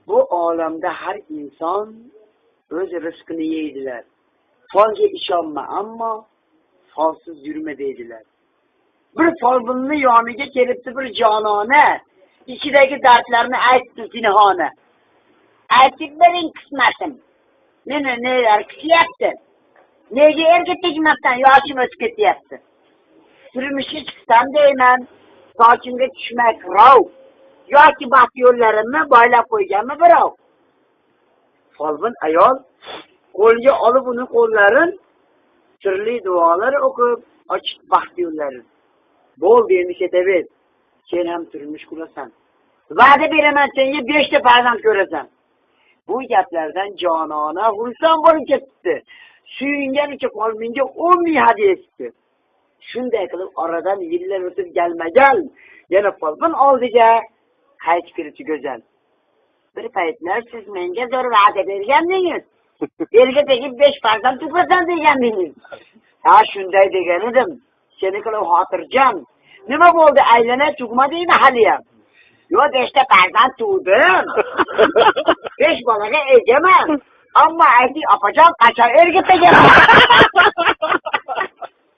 Bu olamda har inson o'z rizqini yeydilar. Folga ishonma, ammo folsiz yurma deydilar. Bir folbinni yoniga kelibdi bir jonona, ichidagi dardlarni aytdi zinhona. Aytib bering qismatim. Meni nelar kutyapti? Nega erga tegmabdan yoshim o'tib ketyapti? Turmushga chiqsam deyman, sochimga tushmak rov. Yoki baxt yo'llarimni boylab qo'yganmi birov? Folbin ayol qo'lga olib uni qo'llarin, turli duolar o'qib, ochib baxt yo'llarini. Bo'ldi endi ketaver. Sen ham turmush qurasan. Va'da beraman senga 5 ta farzand ko'rasan. Bu gaplardan jonona xursand bo'lib ketdi. Suyunganicha Folbinga 10 ming hadya etdi. Shunday qilib oradan yillar o'tib galmagal, yana Folbin oldiga qaytib kirdi go'zal. Bir paytlar siz menga zo'r va'da bergandingiz. Erga tegib 5 farzand tug'asan degandingiz. Ha, shunday degan edim. Seni qilib xotirjam. Nima bo'ldi, aylana tug'madingmi hali ham? Yo, 5 ta farzand tug'dim. 5 bolaga egaman. Ammo ayting, opajon qachon erga tegaman?